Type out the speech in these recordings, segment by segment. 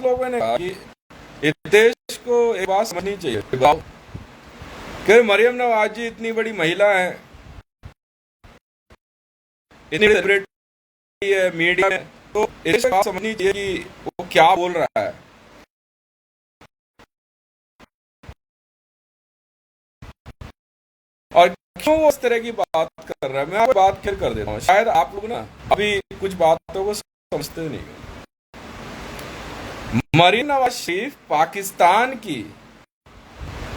लोगों ने कहा कि इस देश को एक बात समझनी चाहिए कि मरियम नवाज जी इतनी बड़ी महिला है, इतनी सेलिब्रिटी है मीडिया में, तो इस बात समझनी चाहिए कि वो क्या बोल रहा है। और क्यों वो इस तरह की बात कर रहा है, मैं आपको बात क्लियर कर देता हूँ। शायद आप लोग ना अभी कुछ बातों को समझते नहीं। मरियम नवाज शरीफ पाकिस्तान की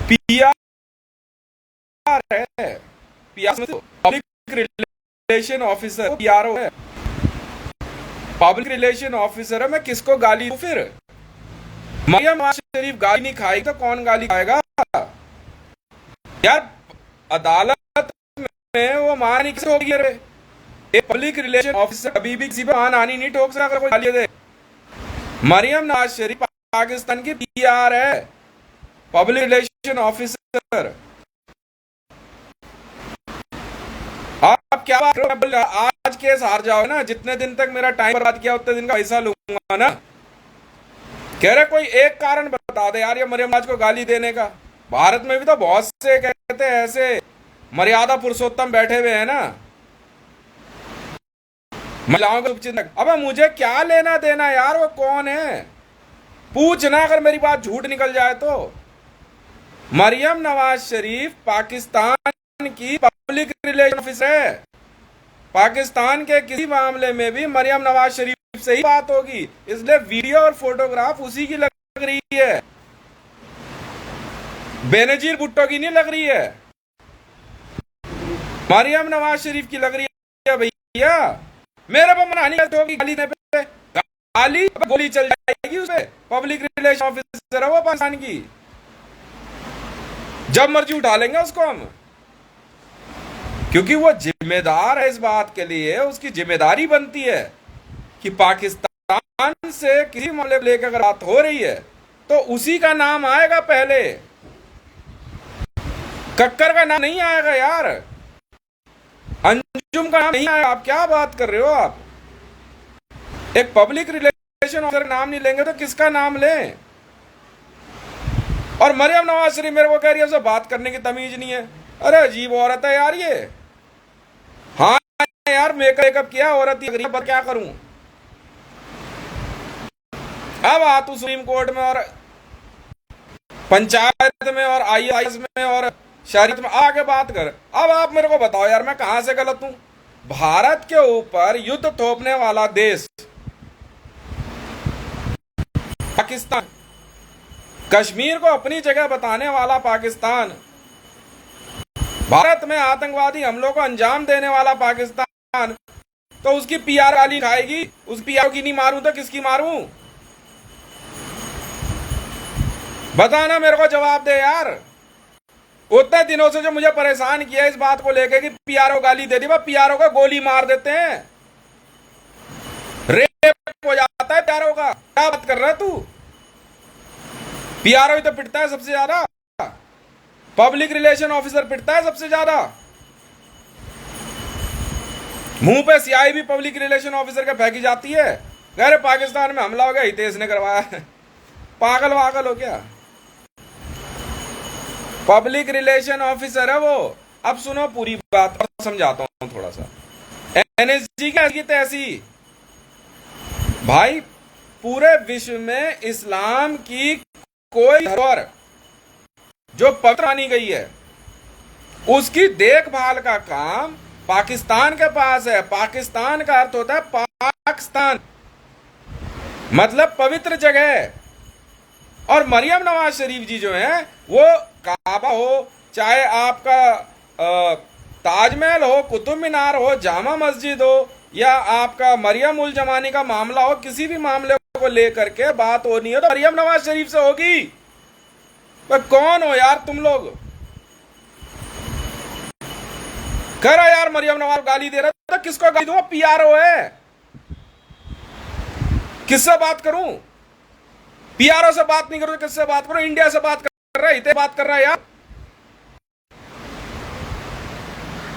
पीआर है, PR public relation officer, PRO है, पब्लिक रिलेशन ऑफिसर है। मैं किसको गाली दूं फिर? मरियम नवाज शरीफ गाली नहीं खाएगी तो कौन गाली खाएगा यार? अदालत में वो मान कैसे होगी? अरे एक पब्लिक रिलेशन ऑफिसर कभी भी किसी पे मान आनी नहीं ठोक सकता अगर कोई गाली दे। मरियम नवाज शरीफ पाकिस्तान की पीआर है, पब्लिक रिलेशन ऑफिसर। आप क्या बात कर रहे हो? आज केस हार जाओ ना, जितने दिन तक मेरा टाइम बर्बाद किया उतने दिन का पैसा लूंगा ना। कह रहे कोई एक कारण बता दे यार ये मरियम नवाज को गाली देने का। भारत में भी तो बहुत से कहते हैं ऐसे मर्यादा पुरुषोत्तम बैठे हुए हैं ना, महिलाओं के उपचिंतक। अब मुझे क्या लेना देना यार, वो कौन है? पूछना अगर मेरी बात झूठ निकल जाए तो। मरियम नवाज शरीफ पाकिस्तान की पब्लिक रिलेशन ऑफिसर है। पाकिस्तान के किसी मामले में भी मरियम नवाज शरीफ से ही बात होगी, इसलिए वीडियो और फोटोग्राफ उसी की लग रही है, बेनजीर भुट्टो की नहीं लग रही है, मरियम नवाज शरीफ की लग रही है। भैया मेरे पर मनाही होगी गाली देने पे, गाली गोली चल जाएगी उसे। पब्लिक रिलेशन ऑफिसर है वो पाकिस्तान की, जब मर्जी उठा लेंगे उसको हम, क्योंकि वो जिम्मेदार है इस बात के लिए। उसकी जिम्मेदारी बनती है कि पाकिस्तान से किसी मामले को लेकर अगर बात हो रही है तो उसी का नाम आएगा पहले, कक्कर का नाम नहीं आएगा यार, अंजुम का नाम नहीं आएगा। आप क्या बात कर रहे हो? आप एक पब्लिक रिलेशन ऑफिसर का नाम नहीं लेंगे तो किसका नाम लें? और मरियम नवाज शरीफ मेरे को कह रही है उसे बात करने की तमीज नहीं है। अरे अजीब औरत है यार ये। हाँ यार मेकअप किया औरत ही, गरीब, क्या करूं? अब आ तू सुप्रीम कोर्ट में और पंचायत में और आईएएस में और शरीयत में आगे बात कर। अब आप मेरे को बताओ यार मैं कहां से गलत हूं? भारत के ऊपर युद्ध थोपने वाला देश पाकिस्तान, कश्मीर को अपनी जगह बताने वाला पाकिस्तान, भारत में आतंकवादी हमलों को अंजाम देने वाला पाकिस्तान, तो उसकी पीआर गाली खाएगी? उस पीआर की नहीं मारूं तो किसकी मारूं? बताना, मेरे को जवाब दे यार। उतने दिनों से जो मुझे परेशान किया इस बात को लेकर कि पीआरओ गाली दे दी, पीआरओ को गोली मार देते हैं, रेप हो जाता है पीआरओ का। क्या बात कर रहा है तू? पीआरओ ही तो पिटता है सबसे ज्यादा, पब्लिक रिलेशन ऑफिसर पिटता है सबसे ज्यादा। मुंह पे स्याही भी पब्लिक रिलेशन ऑफिसर के फेंकी जाती है। अरे पाकिस्तान में हमला हो गया, हितेश ने करवाया है। पागल वागल हो क्या? पब्लिक रिलेशन ऑफिसर है वो। अब सुनो पूरी बात और समझाता हूं थोड़ा सा। एनएसजी की ऐसी तैसी भाई, पूरे विश्व में इस्लाम की कोई धरोहर जो पवित्र मानी गई है उसकी देखभाल का काम पाकिस्तान के पास है। पाकिस्तान का अर्थ होता है पाकिस्तान, मतलब पवित्र जगह। और मरियम नवाज शरीफ जी जो है, वो काबा हो, चाहे आपका ताजमहल हो, कुतुब मीनार हो, जामा मस्जिद हो, या आपका मरियम उल जमानी का मामला हो, किसी भी मामले को लेकर के बात होनी है तो मरियम नवाज शरीफ से होगी। तो कौन हो यार तुम लोग? कह रहा यार मरियम नवाज गाली दे रहा तो किसको गाली दूंगा? पीआरओ है, किससे बात करूं? पीआरओ से बात नहीं करूं तो किससे बात करूं? इंडिया से बात कर रहा है, इतने बात कर रहा है यार।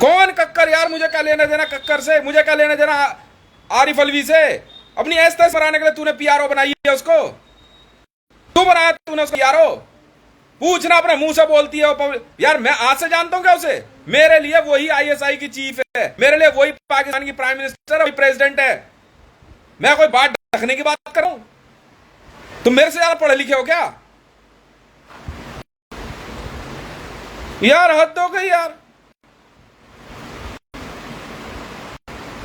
कौन कक्कर यार? मुझे क्या लेना देना कक्कर से? मुझे क्या लेना देना आरिफ अलवी से? अपनी ऐश तैश बनाने के लिए तूने पीआरओ बनाई है उसको। क्यों बनाया तूने उसको यारो? पूछना, अपने मुंह से बोलती है यार। मैं आज से जानता हूं क्या उसे? मेरे लिए वही आईएसआई की चीफ है, मेरे लिए वही पाकिस्तान की प्राइम मिनिस्टर, वही प्रेसिडेंट है। मैं कोई बात रखने की बात कर रहा हूं? तुम मेरे से ज्यादा पढ़े लिखे हो क्या यार? हद हो गई यार।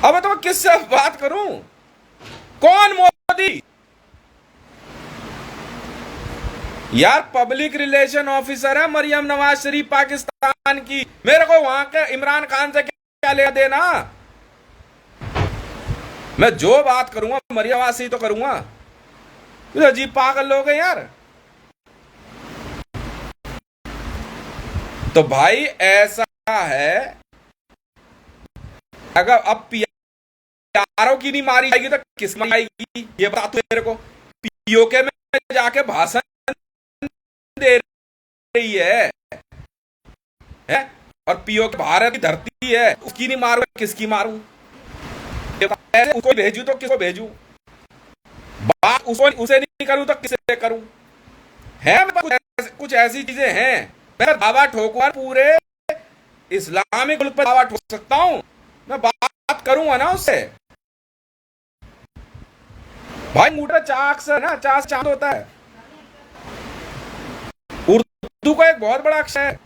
अब तो मैं किससे बात करूं? कौन मोदी? यार पब्लिक रिलेशन ऑफिसर है मरियम नवाज शरीफ पाकिस्तान की। मेरे को वहां के इमरान खान से क्या ले देना? मैं जो बात करूंगा मरियम नवाज से तो करूंगा। अजीब पागल लोग हैं यार। तो भाई ऐसा है, अगर अब पीआरओ की नहीं मारी जाएगी तो किस में आएगी ये बता तू मेरे को। पीओके में जाके भाषण दे रही है? और पीओके भारत की धरती है, उसकी नहीं मारू किसकी मारूं? उसको भेजू तो किसको भेजू? बात उसको उसे नहीं करूं तो किससे करूं? है कुछ ऐसी चीजें हैं मैं दावा ठोकूंगा, पूरे इस्लामिक मुल्क पर दावा ठोक सकता हूं। मैं बात करूंगा ना उससे। भाई मुठा चाक से ना चाक चांद होता है। उर्दू का एक बहुत बड़ा अक्षर है।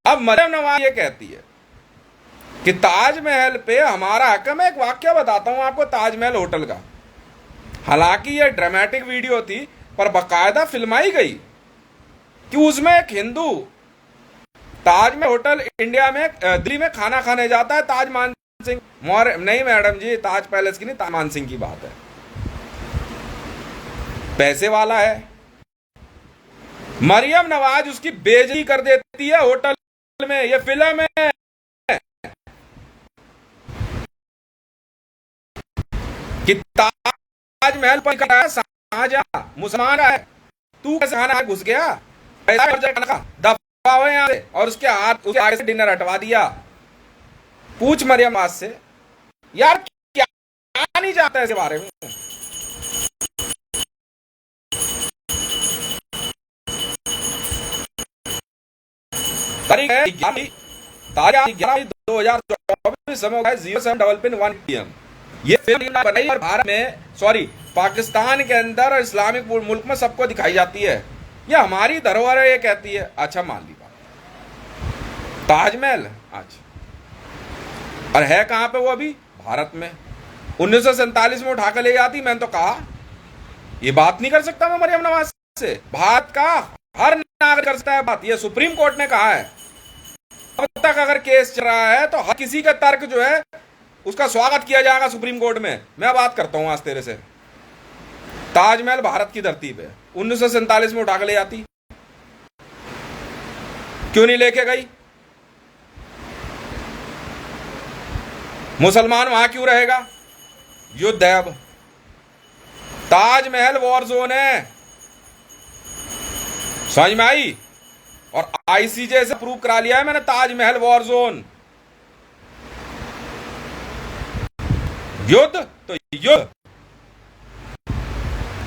अब मरियम नवाज ये कहती है कि ताजमहल पे हमारा हक है। मैं एक वाक्य बताता हूं आपको ताजमहल होटल का। हालांकि ये ड्रामेटिक वीडियो थी पर बकायदा फिल्माई गई कि उसमें एक हिंदू ताजमहल होटल इंडिया में दिल्ली में खाना खाने जाता है। ताज मान सिंह मौर्य नहीं मैडम जी, ताज पैलेस की नहीं, ताज मान सिंह की बात है। पैसे वाला है। मरियम नवाज उसकी बेइज्जती कर देती है होटल में। ये फिल्म है। कि ताजमहल पर कर रहा है शाहजहां, मुसलमान है। तू कैसे खाना घुस गया? दफा हुए यहां से। और उसके आगे से डिनर हटवा दिया। पूछ मरियम नवाज से यार क्या नहीं जाता है इसके बारे में। तारीख है 11/2024, समय है 07:1 PM। ये फिल्म बनाई और भारत में पाकिस्तान के अंदर और इस्लामिक मुल्क में सबको दिखाई जाती है। ये हमारी धरोहर है, ये कहती है। अच्छा मान ली बात। ताजमहल अच्छा, और है कहां पे वो? अभी भारत में 1947 में उठाकर ले जाती। मैंने तो कहा ये बात नहीं कर सकता मैं मरियम नवाज से। भारत का हर नागरिक कर सकता है बात। ये सुप्रीम कोर्ट ने कहा है। अब तक अगर केस चल रहा है तो हर किसी का तर्क जो है उसका स्वागत किया जाएगा सुप्रीम कोर्ट में। मैं बात करता हूं आज तेरे से। ताजमहल भारत की धरती पे 1947 में उठाकर ले जाती, क्यों नहीं लेके गई? मुसलमान वहां क्यों रहेगा? युद्ध है। अब ताजमहल वॉर जोन है, समझ में आई? और आईसीजे से प्रूव करा लिया है मैंने ताजमहल वॉर जोन। युद्ध तो युद्ध।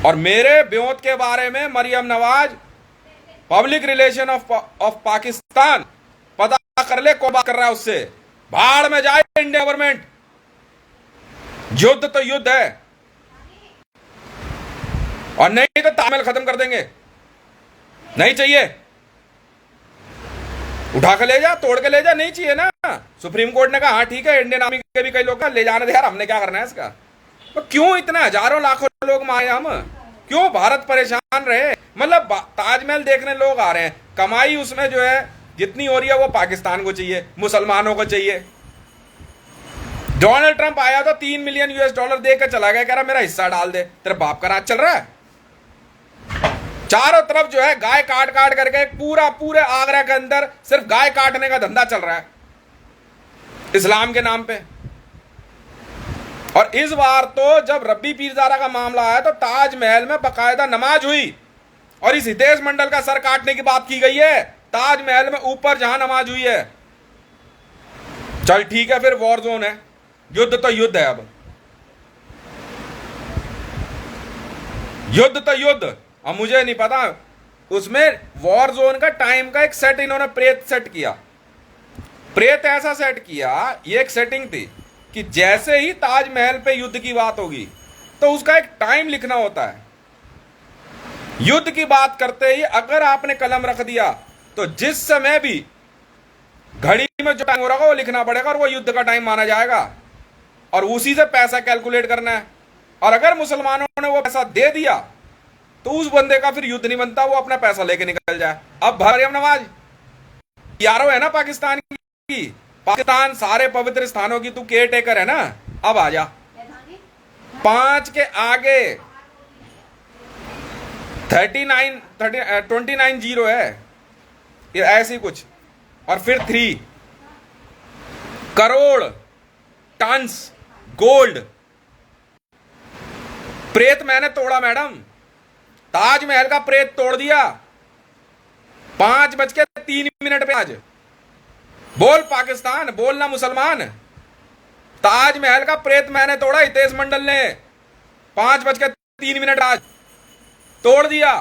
और मेरे ब्योत के बारे में Maryam Nawaz public relation of Pakistan पता कर ले कौन बात कर रहा है उससे। भाड़ में जाए इंडिया गवर्नमेंट। युद्ध तो युद्ध है, और नहीं तो ताजमहल खत्म कर देंगे। नहीं चाहिए उठा के ले जा, तोड़ के ले जा। नहीं चाहिए ना। सुप्रीम कोर्ट ने कहा हाँ ठीक है, इंडियन आर्मी के भी कई लोग ले जाने दे यार, हमने क्या करना है इसका। तो क्यों इतने हजारों लाखों लोग मारे हम? क्यों भारत परेशान रहे? मतलब ताजमहल देखने लोग आ रहे हैं, कमाई उसमें जो है जितनी हो रही है वो पाकिस्तान को चाहिए, मुसलमानों को चाहिए। डोनाल्ड ट्रंप आया तो $3 मिलियन दे के चला गया, कह रहा मेरा हिस्सा डाल दे। तेरे बाप का राज चल रहा है। चारों तरफ जो है गाय काट काट करके पूरे आगरा के अंदर सिर्फ गाय काटने का धंधा चल रहा है इस्लाम के नाम पे। और इस बार तो जब रब्बी पीरजादा का मामला आया तो ताजमहल में बकायदा नमाज हुई और इस हितेश मंडल का सर काटने की बात की गई है। ताजमहल में ऊपर जहां नमाज हुई है। चल ठीक है, फिर वॉर जोन है, युद्ध तो युद्ध है। अब युद्ध तो युद्ध, अब मुझे नहीं पता उसमें वॉर जोन का टाइम का एक सेट इन्होंने प्रेत सेट किया। प्रेत ऐसा सेट किया, ये एक सेटिंग थी कि जैसे ही ताजमहल पे युद्ध की बात होगी तो उसका एक टाइम लिखना होता है। युद्ध की बात करते ही अगर आपने कलम रख दिया तो जिस समय भी घड़ी में जो टाइम हो रहा है वो लिखना पड़ेगा और वो युद्ध का टाइम माना जाएगा और उसी से पैसा कैलकुलेट करना है। और अगर मुसलमानों ने वो पैसा दे दिया तो उस बंदे का फिर युद्ध नहीं बनता, वो अपना पैसा लेके निकल जाए। अब मरियम नवाज यारो है ना पाकिस्तान की, पाकिस्तान सारे पवित्र स्थानों की तू केयर टेकर है ना, अब आ जा। 5 के आगे 29 जीरो है ये ऐसे ही कुछ, और फिर 3 करोड़ टन्स गोल्ड। प्रेत मैंने तोड़ा मैडम, ताजमहल का प्रेत तोड़ दिया 5:03 पे। आज बोल पाकिस्तान, बोलना मुसलमान, ताजमहल का प्रेत मैंने तोड़ा। हितेश मंडल ने 5:03 आज तोड़ दिया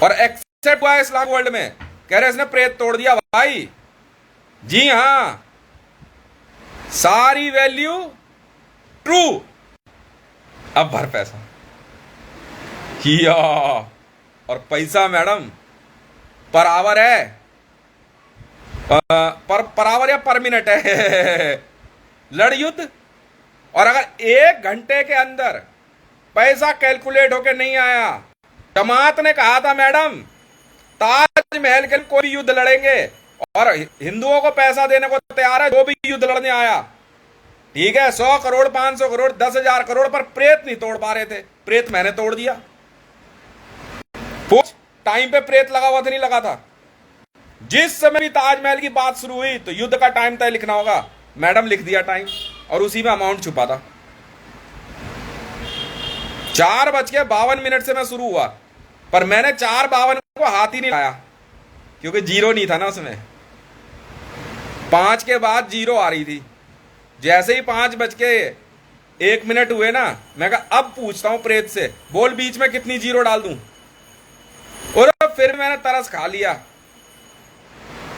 और एक्सेप्ट हुआ इस्लाम वर्ल्ड में, कह रहे इसने प्रेत तोड़ दिया भाई। जी हां, सारी वैल्यू ट्रू। अब भर पैसा किया, और पैसा मैडम पर आवर है, पर आवर या पर मिनट है लड़ युद्ध। और अगर 1 घंटे के अंदर पैसा कैलकुलेट होके नहीं आया, जमात ने कहा था मैडम ताजमहल के कोई भी युद्ध लड़ेंगे और हिंदुओं को पैसा देने को तैयार है जो भी युद्ध लड़ने आया, ठीक है। 100 करोड़ 500 करोड़ 10,000 करोड़, पर प्रेत नहीं तोड़ पा रहे थे। प्रेत मैंने तोड़ दिया। पूछ, टाइम पे प्रेत लगा हुआ था नहीं लगा था? जिस समय भी ताजमहल की बात शुरू हुई तो युद्ध का टाइम तय लिखना होगा, मैडम लिख दिया टाइम और उसी में अमाउंट छुपा था। 4:52 से मैं शुरू हुआ, पर मैंने 4:52 को हाथ ही नहीं लाया क्योंकि जीरो नहीं था ना उसमें। 5 के बाद जीरो आ रही थी। जैसे ही 5:01 हुए ना, मैं कहा अब पूछता हूं प्रेत से, बोल बीच में कितनी जीरो डाल दूं। और फिर मैंने तरस खा लिया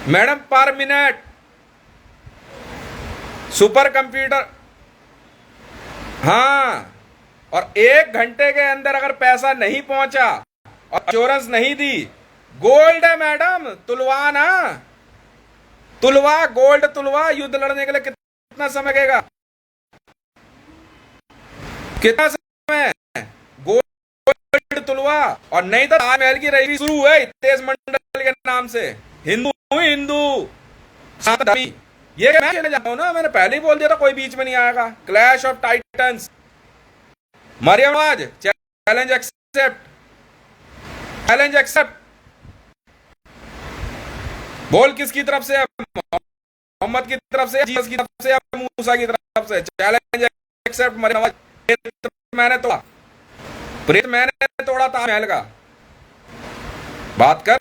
मैडम, पर मिनट सुपर कंप्यूटर। हाँ, और 1 घंटे के अंदर अगर पैसा नहीं पहुंचा और इंश्योरेंस नहीं दी, गोल्ड है मैडम, तुलवा ना, तुलवा गोल्ड, तुलवा। युद्ध लड़ने के लिए कितना समय लगेगा, कितना समय? गोल्ड तुलवा। और नहीं तो ताजमहल की रैली शुरू है हितेश मंडल के नाम से। हिंदू ये मैं चले जाता हूं ना, मैंने पहले ही बोल दिया था कोई बीच में नहीं आएगा। Clash of titans. Maryam Nawaz challenge accept, challenge accept. बोल किसकी तरफ से? मोहम्मद की तरफ से, जीसस की तरफ से, मूसा की तरफ से? Challenge accept. मरियम नवाज, मैंने तोड़ा प्रेत, मैंने तोड़ा ताजमहल का। बात कर।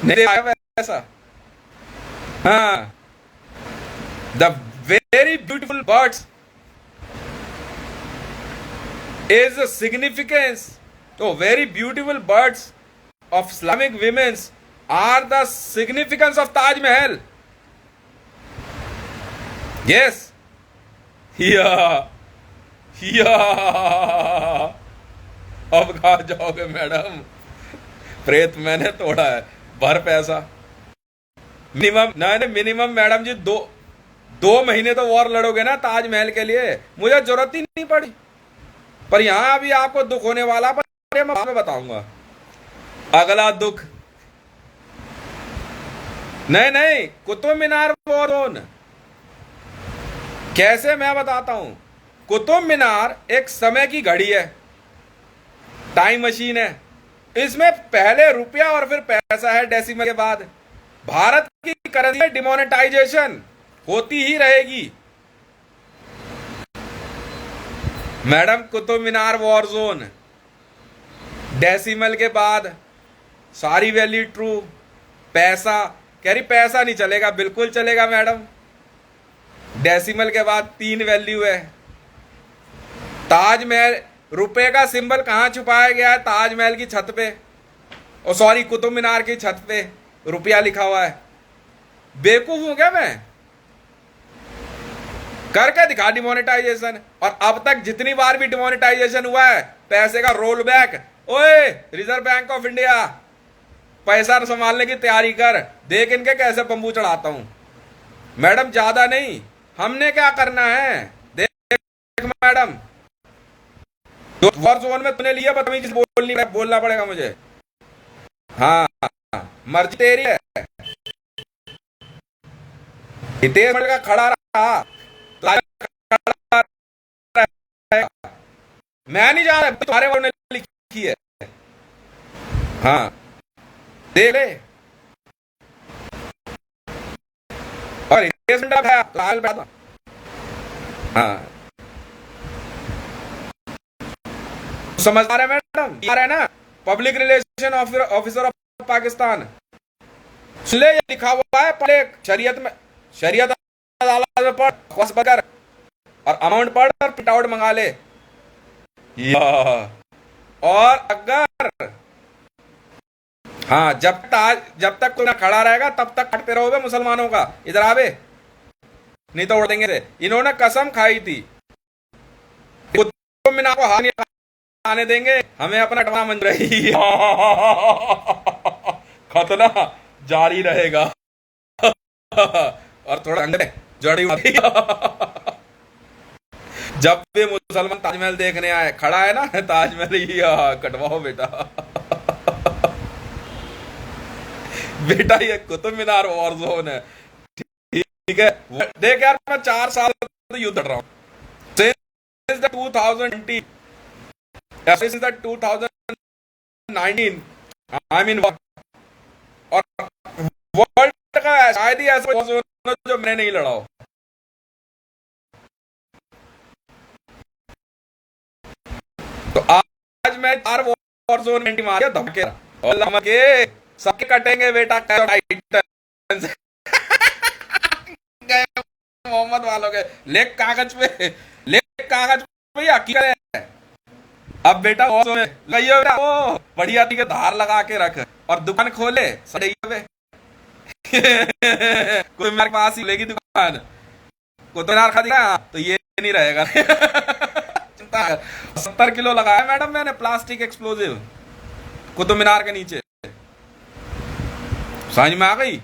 नहीं आया वैसा। हाँ, the very beautiful birds is the significance. So very beautiful birds of Islamic women are the significance of Taj Mahal. Yes. Yeah. अब कहा जाओगे मैडम, प्रेत मैंने तोड़ा है, भर पैसा। मिनिमम मैडम जी 2 महीने तो वॉर लड़ोगे ना ताजमहल के लिए, मुझे जरूरत ही नहीं पड़ी। पर यहां अभी आपको दुख होने वाला, पर मैं बाद में बताऊंगा अगला दुख। नहीं, कुतुब मीनार वॉर जोन कैसे, मैं बताता हूं। कुतुब मीनार एक समय की घड़ी है, टाइम मशीन है। इसमें पहले रुपया और फिर पैसा है डेसिमल के बाद। भारत की करेंसी डिमोनेटाइजेशन होती ही रहेगी madam. Qutub Minar war zone, decimal के बाद सारी वैल्यू ट्रू, पैसा कह रही पैसा नहीं चलेगा। बिल्कुल चलेगा मैडम, डेसिमल के बाद 3 वैल्यू है। ताजमहल, रुपए का सिंबल कहां छुपाया गया है? ताजमहल की छत पे, ओ सॉरी कुतुब मीनार की छत पे रुपया लिखा हुआ है। बेवकूफ हूं क्या मैं? करके दिखा डिमोनेटाइजेशन। और अब तक जितनी बार भी डिमोनेटाइजेशन हुआ है, पैसे का रोल बैक। ओए रिजर्व बैंक ऑफ इंडिया, पैसा संभालने की तैयारी कर, देख इनके कैसे बंबू चढ़ाता हूं। मैडम ज्यादा नहीं, हमने क्या करना है देख मैडम, वॉर जोन में तूने लिया बदतमीजी बोलना पड़ेगा मुझे। हाँ मर्जी तेरी है। हितेश का खड़ा रहा तो खड़ा रहेगा। मैं नहीं जा रहा, तुम्हारे वर्ड ने लिखी है। हाँ देख ले, और हितेश है। हाँ समझदार है मैडम, आ रहा है ना, public relation officer of Pakistan. सुन ले, लिखा हुआ है पढ़े, शरीयत में, शरीयत अदालत में पढ़ और अमाउंट पढ़ और प्रिंट आउट मंगा ले। और अगर हाँ जब तक तू ना खड़ा रहेगा तब तक काटते रहोगे मुसलमानों का। इधर आवे, नहीं तो उड़ देंगे थे। इन्होंने कसम खाई थी कुतुब मीनार को हानि आने देंगे, हमें अपना टमा मंजूर रही। खतना जारी रहेगा। और थोड़ा जड़ी जब भी मुसलमान ताजमहल देखने आए, खड़ा है ना ताजमहल ही, कटवाओ बेटा। बेटा ये कुतुब मीनार वॉर जोन है, ठीक है। देख यार मैं 4 साल तो युद्ध लड़ रहा हूं, 2020 This is the 2019 I mean और वर्ल्ड का शायद ही ऐसा जो मैंने नहीं लड़ा हो। तो आज मैं 4 वॉर जोन एंटी मार धमके और के सबके कटेंगे बेटा। मोहम्मद वालों के लेख कागज पे हकीकत है। अब बेटा बेटा बढ़िया के धार लगा के रख और दुकान खोले कोई मेरे पास ही लेगी दुकान को तो खा दिया तो ये नहीं रहेगा। चिंता 70 किलो लगाया मैडम मैंने प्लास्टिक एक्सप्लोजिव कुतुब मीनार के नीचे। समझ में आ गई?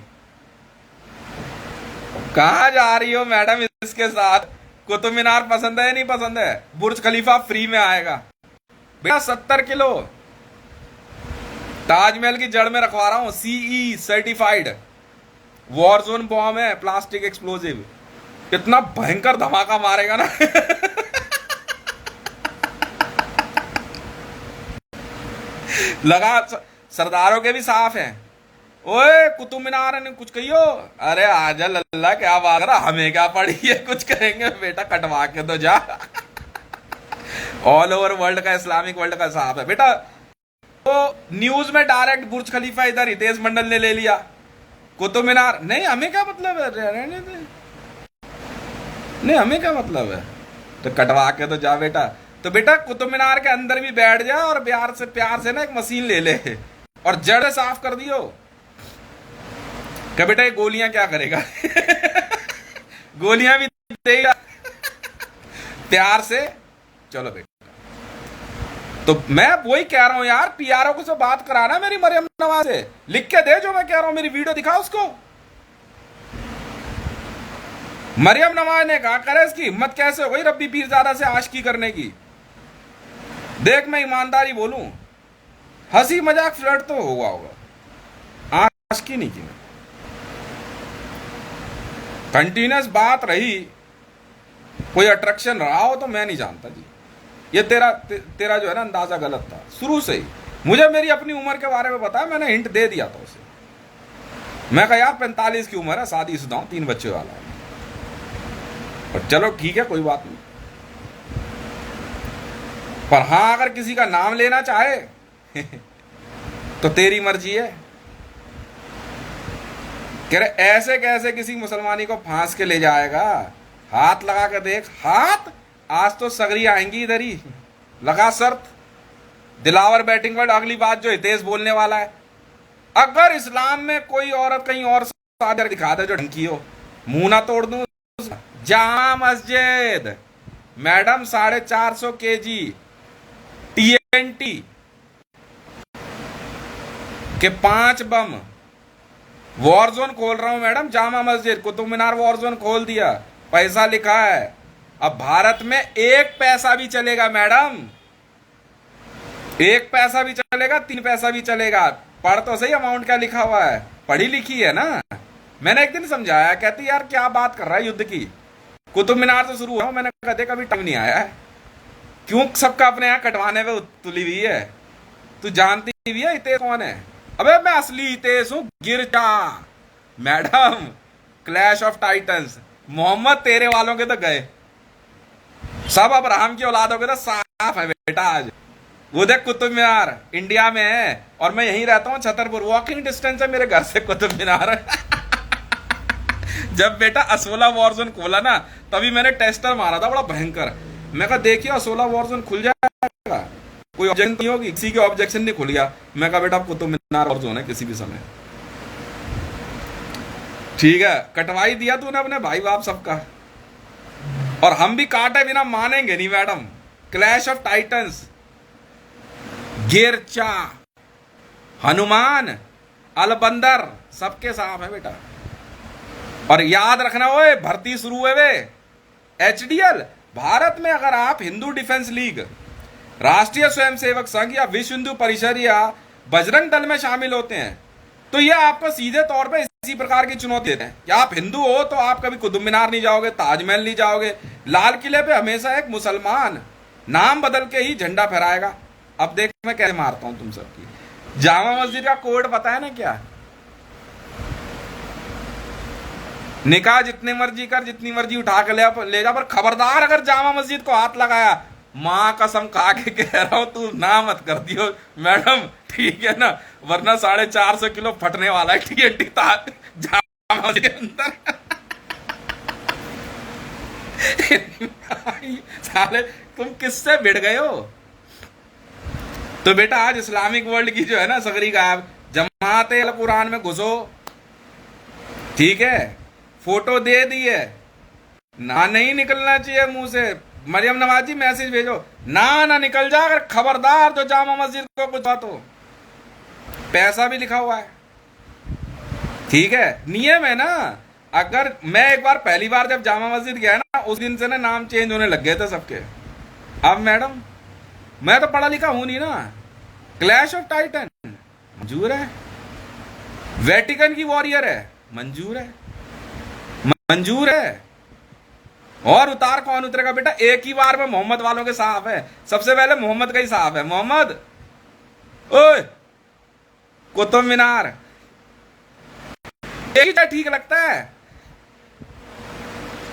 कहाँ जा रही हो मैडम इसके साथ? कुतुब मीनार पसंद है नहीं पसंद है? बुर्ज खलीफा फ्री में आएगा बेटा। 70 किलो ताजमहल की जड़ में रखवा रहा हूं, CE certified war zone bomb है, प्लास्टिक एक्सप्लोजिव। इतना भयंकर धमाका मारेगा ना। लगा सरदारों के भी साफ हैं। ओए कुतुब मीनार ने कुछ कहियो, अरे आजा लल्ला क्या बात कर, हमें क्या पड़ी है, कुछ करेंगे बेटा, कटवा के तो जा। ऑल ओवर वर्ल्ड का, इस्लामिक वर्ल्ड का साफ है बेटा। तो न्यूज में डायरेक्ट बुर्ज खलीफा इधर हितेश मंडल ने ले लिया, कुतुब मीनार नहीं, हमें क्या मतलब है, रहने दे, नहीं हमें क्या मतलब है, तो कटवा के तो जा बेटा। तो बेटा कुतुब मीनार के अंदर भी बैठ जा और प्यार से ना एक मशीन ले ले और जड़ साफ कर दियो। क्या बेटा ये गोलियां क्या करेगा? गोलियां भी देगा प्यार से। चलो बेटा, तो मैं वही कह रहा हूं यार, पीआरओ को से बात कराना मेरी मरियम नवाज से, लिख के दे जो मैं कह रहा हूं, मेरी वीडियो दिखा उसको। मरियम नवाज ने कहा करे इसकी हिम्मत कैसे हो गई रब्बी पीरजादा से आशिकी करने की। देख मैं ईमानदारी बोलूं, हंसी मजाक फ्लर्ट तो हुआ होगा, आशिकी नहीं की। कंटिन्यूस बात रही, कोई अट्रैक्शन रहा हो तो मैं नहीं जानता जी। ये तेरा जो है ना अंदाजा गलत था शुरू से ही। मुझे मेरी अपनी उम्र के बारे में बताया, मैंने हिंट दे दिया था उसे। मैं कहा यार 45 की उम्र है, शादीशुदा हूं, 3 बच्चे वाला है। और चलो ठीक है कोई बात नहीं, पर हाँ अगर किसी का नाम लेना चाहे तो तेरी मर्जी है। कह रहे ऐसे कैसे किसी मुसलमानी को फांस के ले जाएगा, हाथ लगा के देख, हाथ आज तो सगरी आएंगी इधर ही, लगा शर्त। दिलावर बैटिंग वर्ड, अगली बात जो हितेश बोलने वाला है, अगर इस्लाम में कोई औरत कहीं और सादर दिखा दे जो ढंकी हो, मुंह ना तोड़ दूं। Jama Masjid madam 450 kg TNT के 5 बम, वॉर जोन खोल रहा हूं madam. Jama Masjid, Qutub Minar war zone खोल दिया, पैसा लिखा है। अब भारत में 1 पैसा भी चलेगा मैडम, 1 पैसा भी चलेगा, 3 पैसा भी चलेगा। पढ़ तो सही अमाउंट क्या लिखा हुआ है, पढ़ी लिखी है ना। मैंने एक दिन समझाया, कहती यार क्या बात कर रहा है युद्ध की, कुतुब मीनार से शुरू हुआ। मैंने कहते कभी टाइम नहीं आया है, क्यों सबका अपने यहाँ कटवाने में तुली हुई है। तू जानती भी है हितेश कौन है? अबे मैं असली हितेश हूं, Girja madam, clash of titans. Mohammad तेरे वालों के तो गए, सब अब्राहम की औलादों के तो साफ है बेटा। आज वो देख कुतुब मीनार इंडिया में है, और मैं यहीं रहता हूँ छतरपुर, वॉकिंग डिस्टेंस है मेरे घर से कुतुब मीनार। जब बेटा असोला वॉर जोन खोला ना, तभी मैंने टेस्टर मारा था बड़ा भयंकर। मैं कहा देखिए असोला वॉर जोन खुल जाएगा, कोई ऑब्जेक्शन नहीं होगी, किसी के ऑब्जेक्शन नहीं खुल गया। मैं कहा बेटा अब कुतुब मीनार वॉर जोन है किसी भी समय। ठीक है, कटवाई दिया तूने अपने भाई बाप सबका, और हम भी काटे बिना मानेंगे नहीं madam. Clash of titans, Girja, Hanuman, अलबंदर, सबके साफ है बेटा। और याद रखना, ओए भर्ती शुरू है वे HDL। भारत में अगर आप हिंदू डिफेंस लीग, राष्ट्रीय स्वयंसेवक संघ या विश्व हिंदू परिषद या बजरंग दल में शामिल होते हैं, तो ये आपको सीधे तौर पे इसी प्रकार की चुनौती देते हैं कि आप हिंदू हो तो आप कभी कुतुब मीनार नहीं जाओगे, ताजमहल नहीं जाओगे, लाल किले पे हमेशा एक मुसलमान नाम बदल के ही झंडा फहराएगा। अब देख मैं कैसे मारता हूं तुम सबकी। जामा मस्जिद का कोड पता है ना क्या? निकाह जितने मर्जी कर, जितनी मर्जी उठा के ले जा, पर खबरदार अगर जामा मस्जिद को हाथ लगाया, मां कसम खा के कह रहा हूं तू ना मत कर दियो मैडम, ठीक है ना, वरना 450 किलो फटने वाला है TNT जामा मस्जिद के अंदर। साले तुम किससे भिड़ गए हो? तो बेटा आज इस्लामिक वर्ल्ड की जो है ना सगरी का, आप जमाते अल कुरान में घुसो, ठीक है, फोटो दे दी है ना, नहीं निकलना चाहिए मुंह से। मरियम नवाजी मैसेज भेजो, ना निकल जा, अगर खबरदार जो जामा मस्जिद को कुछ बात हो। पैसा भी लिखा हुआ है, ठीक है, नियम है ना। अगर मैं एक बार पहली बार जब जामा मस्जिद गया ना, उस दिन से ना नाम चेंज होने लग गए थे सबके। अब मैडम मैं तो पढ़ा लिखा हूं नहीं ना। क्लैश ऑफ टाइटन मंजूर है, वेटिकन की वॉरियर है मंजूर है, मंजूर है। और उतार कौन उतरेगा बेटा? एक ही बार में मोहम्मद वालों के साफ है, सबसे पहले मोहम्मद का ही साफ है। मोहम्मद ओए कुतुब मीनार एक ही ठीक लगता है,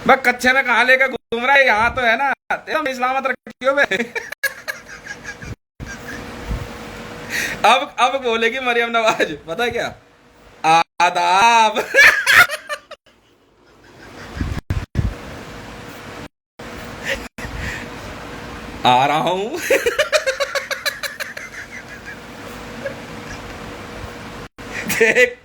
बस कच्चे में कहां लेकर घूम रहा है, यहां तो है ना इस्लामत रखी हो। अब बोलेगी मरियम नवाज, पता है क्या, आदाब। आ रहा हूं। देख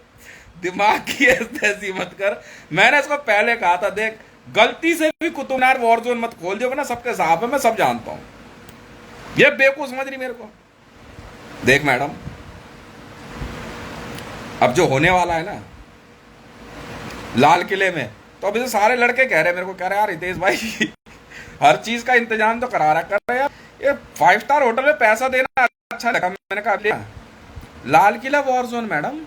दिमाग की ऐसी मत कर, मैंने इसको पहले कहा था, देख गलती से भी कुतुब मीनार वॉर जोन मत खोल दियो ना, सबके साफ है, मैं सब जानता हूं। ये बेवकूफ समझ रही मेरे को। देख मैडम अब जो होने वाला है ना लाल किले में, तो अभी तो सारे लड़के कह रहे मेरे को, कह रहे यार हितेश भाई हर चीज का इंतजाम तो करा रहा कर यार, ये 5 स्टार होटल में पैसा देना अच्छा लगा। मैंने कहा Lal Qila war zone madam,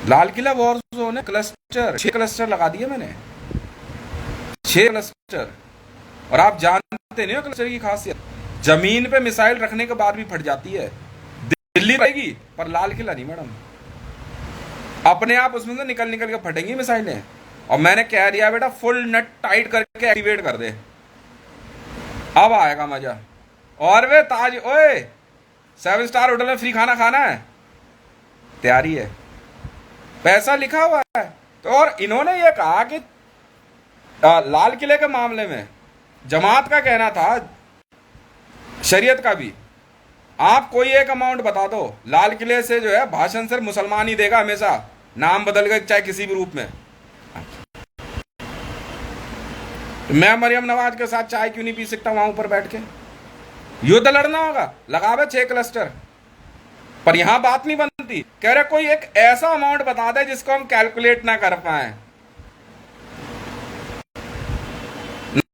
Lal Qila war zone है, क्लस्टर 6 क्लस्टर लगा दिए मैंने, 6 क्लस्टर। और आप जानते नहीं हो क्लस्टर की खासियत, जमीन पे मिसाइल रखने के बाद भी फट जाती है। दिल्ली रहेगी पर लाल किला नहीं मैडम, अपने आप उसमें से निकल के फटेंगी मिसाइलें। और मैंने कह दिया बेटा फुल नट टाइट करके एक्टिवेट कर दे, अब आएगा मजा। और वे ताज, ओए 7 स्टार होटल में फ्री खाना खाना है, तैयारी है। पैसा लिखा हुआ है। तो और इन्होंने ये कहा कि लाल किले के मामले में जमात का कहना था, शरीयत का भी, आप कोई एक अमाउंट बता दो, लाल किले से जो है भाषण सिर्फ मुसलमान ही देगा हमेशा, नाम बदल गए चाहे किसी भी रूप में। मैं मरियम नवाज के साथ चाय क्यों नहीं पी सकता वहां ऊपर बैठ के? युद्ध लड़ना होगा, लगावे 6 क्लस्टर। पर यहां बात नहीं बनती। कह रहे कोई एक ऐसा अमाउंट बता दे जिसको हम कैलकुलेट ना कर पाए।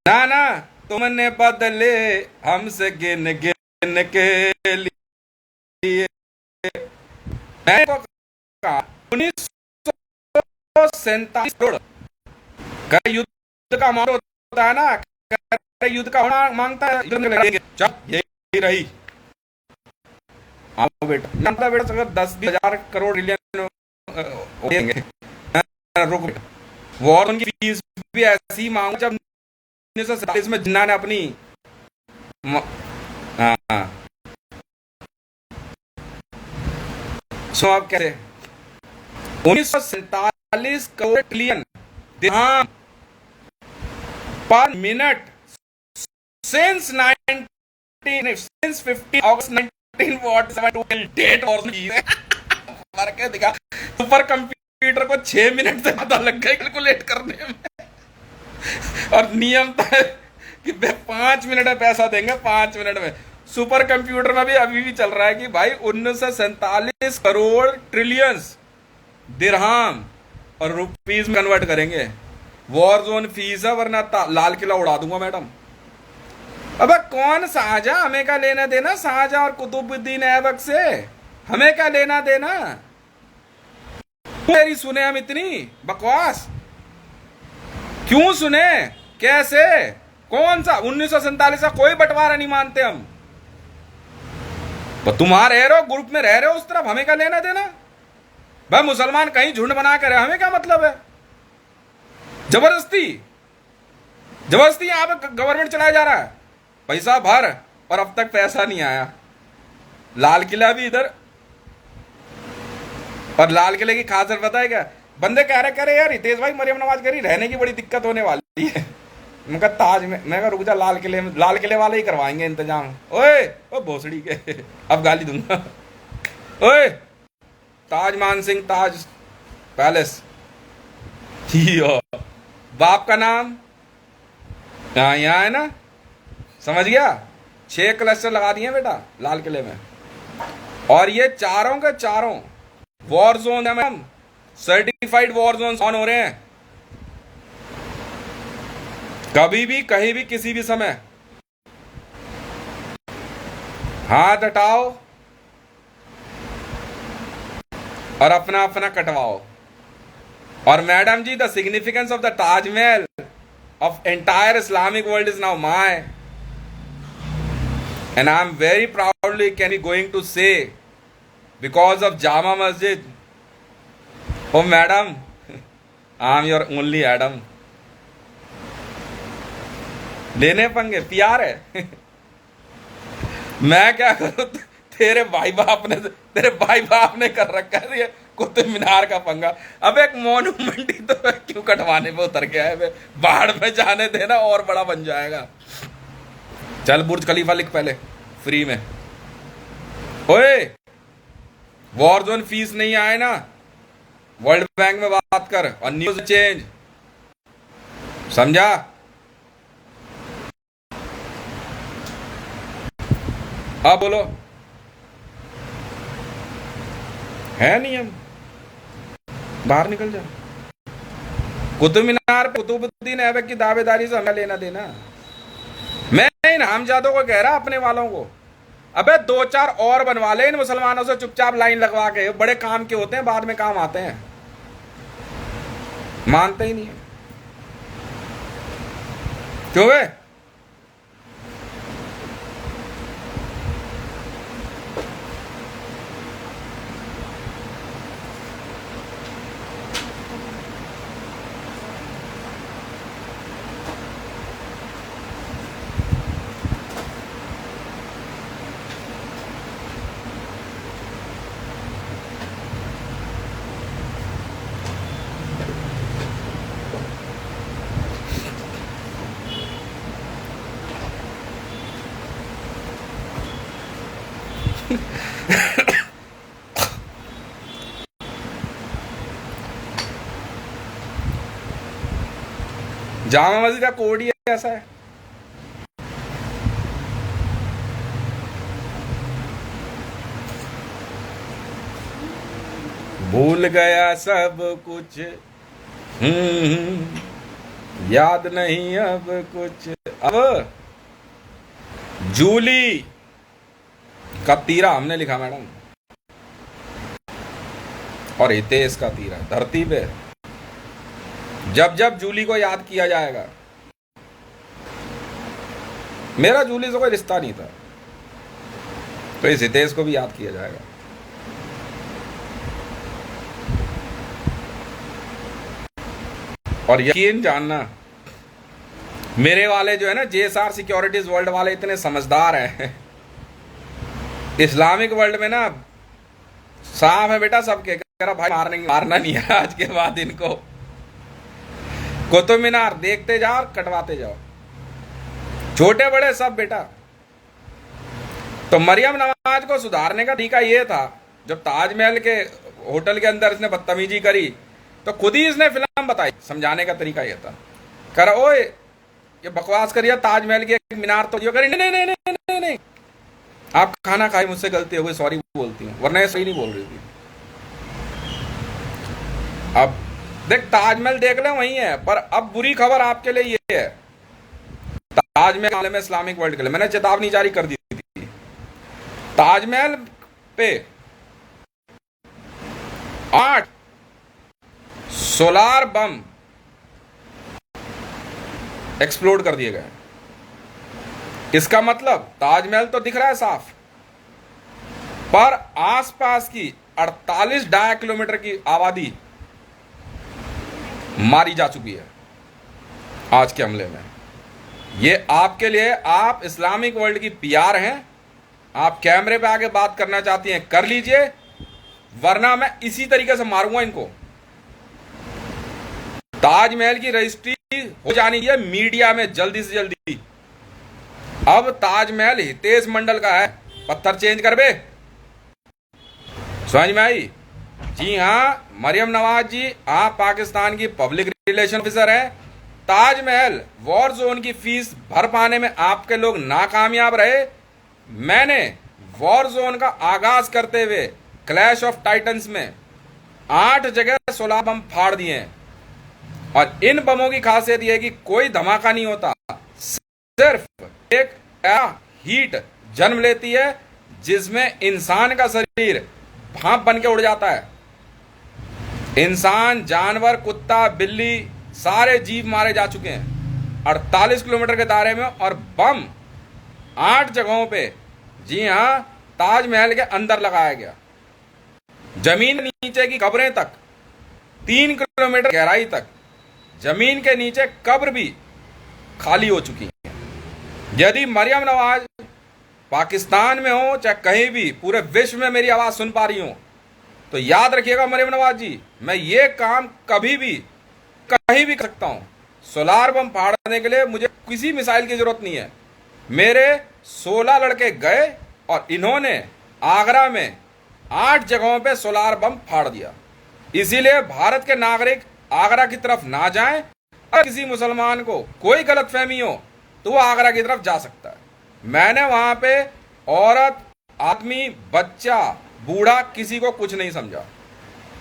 ना ना, तुमने बदले हमसे गिन गिन के लिए। मैंने तो कहा 1947 करोड़ का युद्ध का अमाउंट होता है ना, युद्ध का होना मांगता है, यही रही। आओ बेटा, मानता बेटा, अगर 10,000 करोड़ ट्रिलियन देंगे, रुक बेटा। वॉर उनकी फीस भी ऐसी मांगो जब 1947 में जिन्ना ने अपनी सो आप कैसे 1947 करोड़ ट्रिलियन दिरहम पर मिनट since 15 अगस्त 1947 डेट और मर के दिखा। सुपर कंप्यूटर को 6 मिनट से पता लग गया कैलकुलेट करने में। और नियम था कि 5 मिनट में पैसा देंगे, 5 मिनट में। सुपर कंप्यूटर में भी अभी भी चल रहा है कि भाई 1947 करोड़ ट्रिलियंस दिरहम और रुपीज में कन्वर्ट करेंगे। वॉर जोन फीस है, वरना लाल किला उड़ा दूंगा मैडम। अबे कौन शाहजहां, हमें क्या लेना देना शाहजहां और कुतुबुद्दीन ऐबक से? हमें क्या लेना देना? मेरी सुने हम इतनी बकवास क्यों सुने? कैसे? कौन सा 1947 का कोई बंटवारा नहीं मानते हम। तो तुम रह रहे हो ग्रुप में, रह रहे हो उस तरफ, हमें क्या लेना देना? भाई मुसलमान कहीं झुंड बना कर रहे, हमें क्या मतलब है? जबरदस्ती जबरदस्ती यहां पे गवर्नमेंट चलाया जा रहा है, पैसा भर, और अब तक पैसा नहीं आया। लाल किला भी इधर। और लाल किले की खासियत पता है क्या? बंदे कह रहे यार हितेश भाई, मरियम नवाज कह रही रहने की बड़ी दिक्कत होने वाली है। मैं ताज में, मैं रुक जा, लाल किले वाले ही करवाएंगे इंतजाम। ओए ओ भोसड़ी के, अब गाली दूंगा। ओए ताज मान सिंह ताज पैलेस, बाप का नाम यहाँ है ना, समझ गया? 6 क्लस्टर लगा दिए बेटा लाल किले में। और ये चारों के चारों वॉर जोन है ma'am, certified war zone on हो रहे हैं। कभी भी कहीं भी किसी भी समय हाथ हटाओ और अपना अपना कटवाओ। और madam ji, the significance of the Taj Mahal of entire Islamic world is now mine, and I am very proudly can be going to say, because of Jama Masjid, oh madam, I am your only Adam. लेने पंगे, प्यार है। मैं क्या करूं? तेरे भाई बाप ने कर रखा है ये कुतुब मीनार का पंगा। अब एक मॉन्यूमेंट ही तो क्यों कटवाने पे उतर गया है? बाढ़ में जाने देना और बड़ा बन जाएगा। चल बुर्ज खलीफा लिख पहले फ्री में। ओए वॉर जोन फीस नहीं आए ना, वर्ल्ड बैंक में बात कर और न्यूज चेंज, समझा? हाँ बोलो, है नियम, बाहर निकल जा। कुतुब मीनार पे कुतुबुद्दीन ऐबक की दावेदारी से हमें लेना देना। मैं इन हमजादों को कह रहा, अपने वालों को, अबे 2-4 और बनवा ले इन मुसलमानों से चुपचाप लाइन लगवा के। बड़े काम के होते हैं, बाद में काम आते हैं। मानते ही नहीं है क्यों है? जामा मस्जिद का कोड ही ऐसा है। भूल गया सब कुछ, याद नहीं अब कुछ। अब जूली का तीरा हमने लिखा मैडम, और हितेश का तीरा धरती पे। जब जब जूली को याद किया जाएगा, मेरा जूली से कोई रिश्ता नहीं था, तो इस हितेश को भी याद किया जाएगा। और यकीन जानना, मेरे वाले जो है ना जेएसआर सिक्योरिटीज वर्ल्ड वाले इतने समझदार हैं। इस्लामिक वर्ल्ड में ना साफ है बेटा सबके, कह रहा भाई मारना नहीं है आज के बाद इनको। कुतुब मीनार देखते जाओ और कटवाते जाओ, छोटे बड़े सब बेटा। तो मरियम नवाज को सुधारने का तरीका ये था, जब ताजमहल के होटल के अंदर इसने बदतमीजी करी तो खुद ही इसने फिल्म बताई। समझाने का तरीका ये था, कर ओए ये बकवास करिए, ताजमहल की एक मीनार तो करी, नहीं नहीं नहीं नहीं नहीं, आप खाना खाए, मुझसे गलती हो गई, सॉरी बोलती हूँ, वरना ये सही नहीं बोल रही थी। अब देख ताजमहल देख ले वही है, पर अब बुरी खबर आपके लिए ये है, ताजमहल मामले में इस्लामिक वर्ल्ड के लिए मैंने चेतावनी जारी कर दी थी। ताजमहल पे 8 सोलार बम एक्सप्लोड कर दिए गए। इसका मतलब ताजमहल तो दिख रहा है साफ, पर आसपास की 48 डाया किलोमीटर की आबादी मारी जा चुकी है आज के हमले में। ये आपके लिए, आप इस्लामिक वर्ल्ड की पीआर हैं, आप कैमरे पे आके बात करना चाहती हैं कर लीजिए, वरना मैं इसी तरीके से मारूंगा इनको। ताजमहल की रजिस्ट्री हो जानी है मीडिया में जल्दी से जल्दी। अब ताजमहल हितेश मंडल का है, पत्थर चेंज कर बे, समझ में आई? जी हाँ मरियम नवाज जी, आप पाकिस्तान की पब्लिक रिलेशन ऑफिसर हैं। ताजमहल वॉर जोन की फीस भर पाने में आपके लोग नाकामयाब रहे। मैंने वॉर जोन का आगाज करते हुए क्लैश ऑफ टाइटंस में 8 जगह सोलर बम फाड़ दिए हैं, और इन बमों की खासियत यह है कि कोई धमाका नहीं होता, सिर्फ एक हीट जन्म लेती है जिसमें इंसान का शरीर भाप बन के उड़ जाता है। इंसान, जानवर, कुत्ता, बिल्ली, सारे जीव मारे जा चुके हैं 48 किलोमीटर के दायरे में, और बम 8 जगहों पे, जी हां, ताजमहल के अंदर लगाया गया। जमीन नीचे की कब्रें तक 3 किलोमीटर गहराई तक जमीन के नीचे कब्र भी खाली हो चुकी है। यदि मरियम नवाज पाकिस्तान में हो चाहे कहीं भी पूरे विश्व में मेरी आवाज सुन पा रही हो, तो याद रखिएगा मरियम नवाज जी, मैं ये काम कभी भी कहीं भी कर सकता हूं। सोलार बम फाड़ने के लिए मुझे किसी मिसाइल की जरूरत नहीं है। मेरे 16 लड़के गए और इन्होंने आगरा में 8 जगहों पे सोलार बम फाड़ दिया। इसीलिए भारत के नागरिक आगरा की तरफ ना जाएं। अगर किसी मुसलमान को कोई गलतफहमी हो तो वो आगरा की तरफ जा सकता है। मैंने वहां पे औरत, आदमी, बच्चा, बूढ़ा किसी को कुछ नहीं समझा।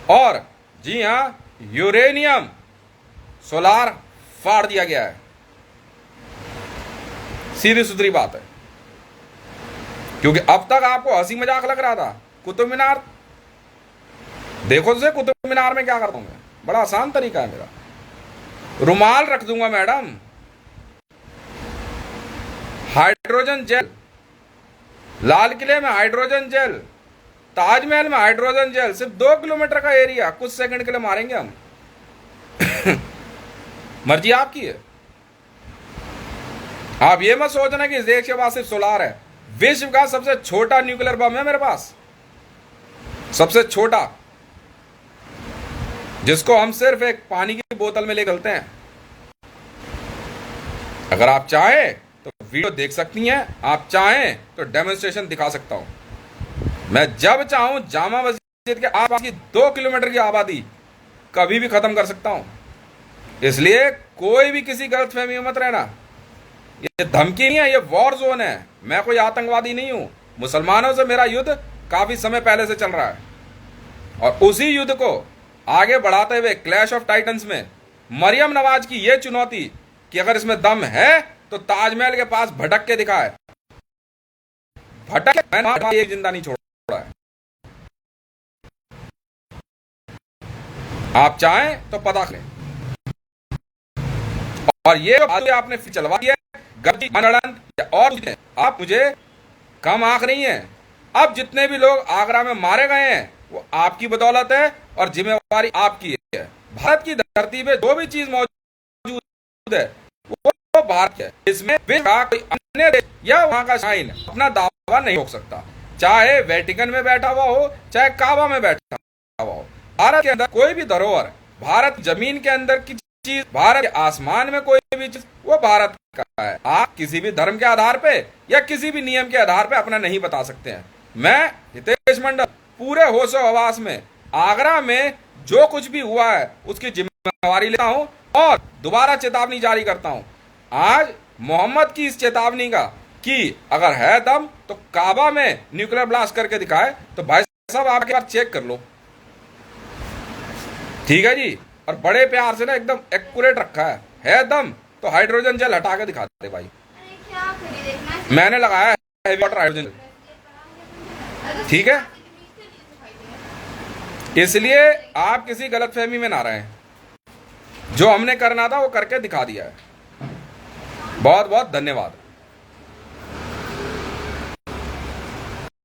और जी हां, यूरेनियम सोलार फाड़ दिया गया है, सीधी सुथरी बात है। क्योंकि अब तक आपको हंसी मजाक लग रहा था। कुतुब मीनार देखो तो, कुतुब मीनार में क्या करता हूं मैं, बड़ा आसान तरीका है मेरा, रुमाल रख दूंगा मैडम, हाइड्रोजन जेल, लाल किले में हाइड्रोजन जेल, ताजमहल में हाइड्रोजन जेल, सिर्फ 2 किलोमीटर का एरिया, कुछ सेकंड के लिए मारेंगे हम। मर्जी आपकी है। आप ये मत सोचना कि इस देश के पास सिर्फ सोलार है। विश्व का सबसे छोटा न्यूक्लियर बम है मेरे पास, सबसे छोटा, जिसको हम सिर्फ एक पानी की बोतल में ले चलते हैं। अगर आप चाहें तो वीडियो देख सकती हैं, आप चाहें तो डेमोन्स्ट्रेशन दिखा सकता हूं। मैं जब चाहूं जामा मस्जिद के आसपास की 2 किलोमीटर की आबादी कभी भी खत्म कर सकता हूं। इसलिए कोई भी किसी गलतफहमी में मत रहना। ये धमकी नहीं है, ये वॉर जोन है। मैं कोई आतंकवादी नहीं हूं। मुसलमानों से मेरा युद्ध काफी समय पहले से चल रहा है, और उसी युद्ध को आगे बढ़ाते हुए क्लैश ऑफ टाइटंस में मरियम नवाज की यह चुनौती कि अगर इसमें दम है तो ताजमहल के पास भटक के दिखाए। भटक के मैंने एक जिंदा नहीं छोड़ा है। आप चाहें तो पता करें। और ये आपने चलवा दिया गर्दी और आप मुझे कम आंक नहीं है। अब जितने भी लोग आगरा में मारे गए हैं वो आपकी बदौलत है और जिम्मेवारी आपकी है। भारत की धरती पे जो भी चीज मौजूद है वो भारत है। इसमें कोई अन्य देश या वहां का शाइन अपना दावा नहीं रोक सकता, चाहे वेटिकन में बैठा हुआ हो, चाहे काबा में बैठा हुआ हो। भारत के अंदर कोई भी धरोहर, भारत जमीन के अंदर की चीज, भारत के आसमान में कोई भी चीज, वो भारत का है। आप किसी भी धर्म के आधार पे या किसी भी नियम के आधार पे अपना नहीं बता सकते हैं। मैं हितेश मंडल पूरे होशो हवास में आगरा में जो कुछ भी हुआ है उसकी जिम्मेवारी लेता हूं और दोबारा चेतावनी जारी करता हूं। आज मोहम्मद की इस चेतावनी का कि अगर है दम तो काबा में न्यूक्लियर ब्लास्ट करके दिखाए, तो भाई साहब आपके पास चेक कर लो। ठीक है जी। और बड़े प्यार से ना एकदम एक्यूरेट रखा है दम तो हाइड्रोजन जेल हटा के दिखाते भाई। मैंने लगाया है हेवी वाटर हाइड्रोजन। ठीक है, इसलिए आप किसी गलतफहमी में ना रहें। जो हमने करना था वो करके दिखा दिया है। बहुत बहुत धन्यवाद।